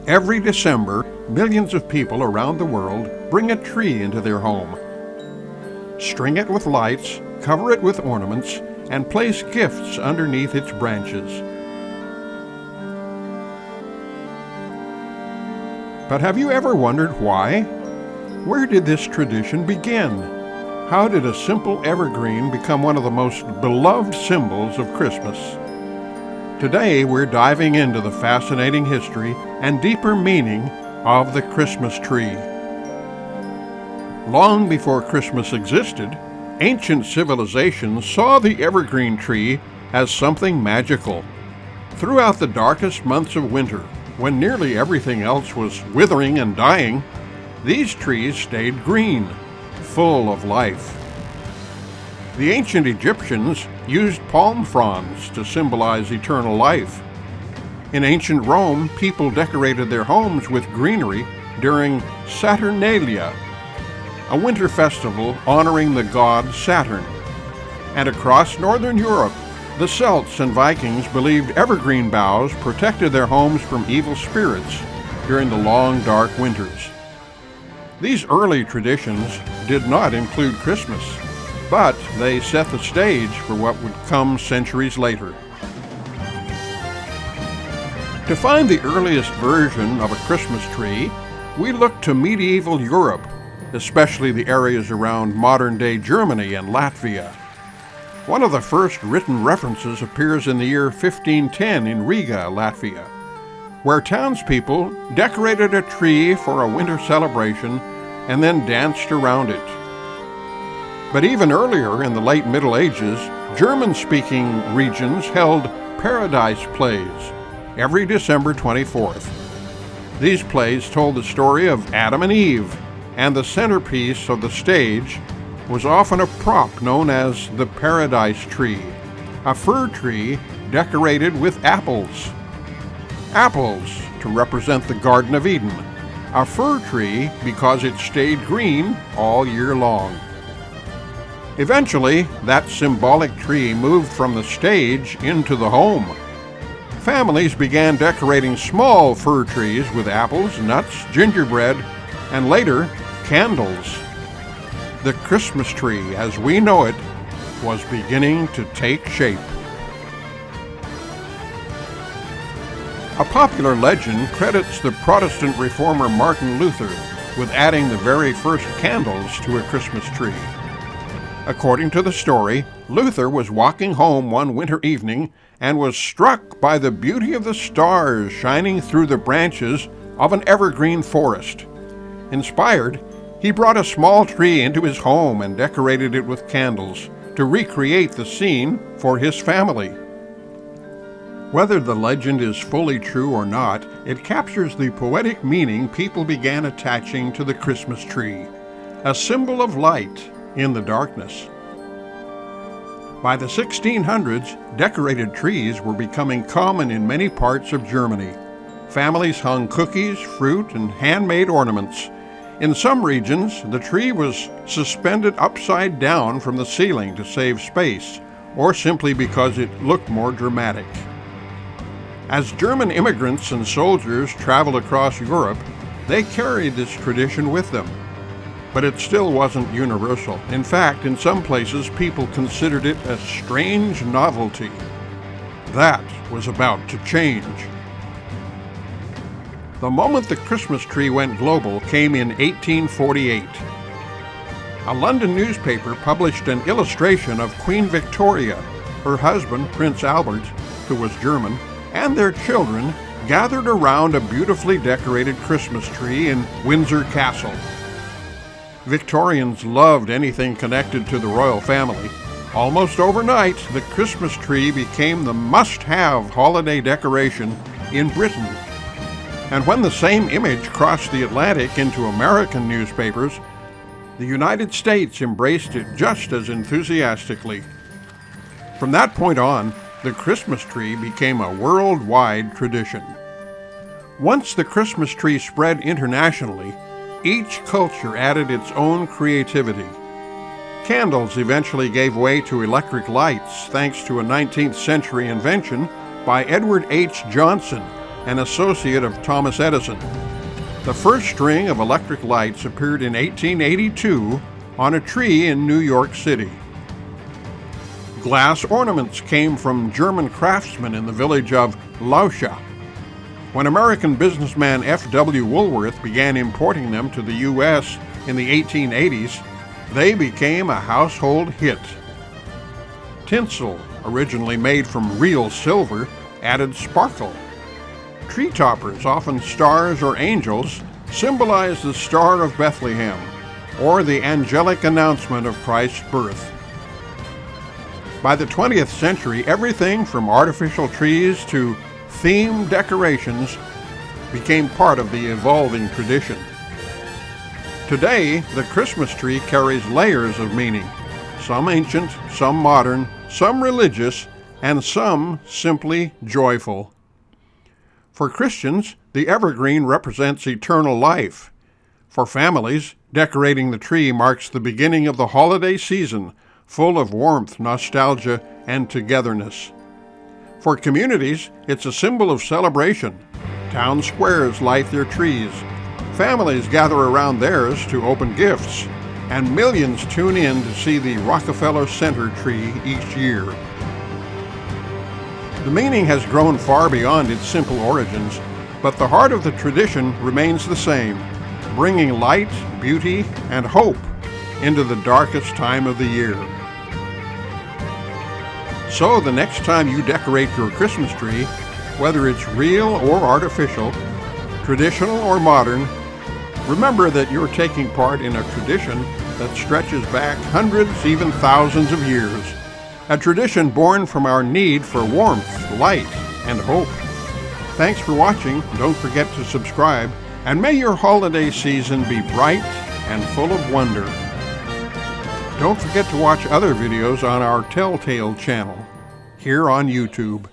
Every December, millions of people around the world bring a tree into their home. String it with lights, cover it with ornaments, and place gifts underneath its branches. But have you ever wondered why? Where did this tradition begin? How did a simple evergreen become one of the most beloved symbols of Christmas? Today we're diving into the fascinating history and deeper meaning of the Christmas tree. Long before Christmas existed, ancient civilizations saw the evergreen tree as something magical. Throughout the darkest months of winter, when nearly everything else was withering and dying, these trees stayed green, full of life. The ancient Egyptians used palm fronds to symbolize eternal life. In ancient Rome, people decorated their homes with greenery during Saturnalia, a winter festival honoring the god Saturn. And across northern Europe, the Celts and Vikings believed evergreen boughs protected their homes from evil spirits during the long, dark winters. These early traditions did not include Christmas, but they set the stage for what would come centuries later. To find the earliest version of a Christmas tree, we look to medieval Europe, especially the areas around modern-day Germany and Latvia. One of the first written references appears in the year 1510 in Riga, Latvia, where townspeople decorated a tree for a winter celebration and then danced around it. But even earlier, in the late Middle Ages, German-speaking regions held paradise plays every December 24th. These plays told the story of Adam and Eve, and the centerpiece of the stage was often a prop known as the paradise tree, a fir tree decorated with apples. Apples to represent the Garden of Eden, a fir tree because it stayed green all year long. Eventually, that symbolic tree moved from the stage into the home. Families began decorating small fir trees with apples, nuts, gingerbread, and later, candles. The Christmas tree, as we know it, was beginning to take shape. A popular legend credits the Protestant reformer Martin Luther with adding the very first candles to a Christmas tree. According to the story, Luther was walking home one winter evening and was struck by the beauty of the stars shining through the branches of an evergreen forest. Inspired, he brought a small tree into his home and decorated it with candles to recreate the scene for his family. Whether the legend is fully true or not, it captures the poetic meaning people began attaching to the Christmas tree, a symbol of light in the darkness. By the 1600s, decorated trees were becoming common in many parts of Germany. Families hung cookies, fruit, and handmade ornaments. In some regions, the tree was suspended upside down from the ceiling to save space, or simply because it looked more dramatic. As German immigrants and soldiers traveled across Europe, they carried this tradition with them. But it still wasn't universal. In fact, in some places, people considered it a strange novelty. That was about to change. The moment the Christmas tree went global came in 1848. A London newspaper published an illustration of Queen Victoria, her husband, Prince Albert, who was German, and their children gathered around a beautifully decorated Christmas tree in Windsor Castle. Victorians loved anything connected to the royal family. Almost overnight, the Christmas tree became the must-have holiday decoration in Britain. And when the same image crossed the Atlantic into American newspapers, the United States embraced it just as enthusiastically. From that point on, the Christmas tree became a worldwide tradition. Once the Christmas tree spread internationally, each culture added its own creativity. Candles eventually gave way to electric lights thanks to a 19th century invention by Edward H. Johnson, an associate of Thomas Edison. The first string of electric lights appeared in 1882 on a tree in New York City. Glass ornaments came from German craftsmen in the village of Lauscha. When American businessman F.W. Woolworth began importing them to the U.S. in the 1880s, they became a household hit. Tinsel, originally made from real silver, added sparkle. Tree toppers, often stars or angels, symbolize the Star of Bethlehem, or the angelic announcement of Christ's birth. By the 20th century, everything from artificial trees to themed decorations became part of the evolving tradition. Today, the Christmas tree carries layers of meaning, some ancient, some modern, some religious, and some simply joyful. For Christians, the evergreen represents eternal life. For families, decorating the tree marks the beginning of the holiday season, full of warmth, nostalgia, and togetherness. For communities, it's a symbol of celebration. Town squares light their trees. Families gather around theirs to open gifts, and millions tune in to see the Rockefeller Center tree each year. The meaning has grown far beyond its simple origins, but the heart of the tradition remains the same, bringing light, beauty, and hope into the darkest time of the year. So the next time you decorate your Christmas tree, whether it's real or artificial, traditional or modern, remember that you're taking part in a tradition that stretches back hundreds, even thousands of years. A tradition born from our need for warmth, light, and hope. Thanks for watching. Don't forget to subscribe, and may your holiday season be bright and full of wonder. Don't forget to watch other videos on our Telltale channel here on YouTube.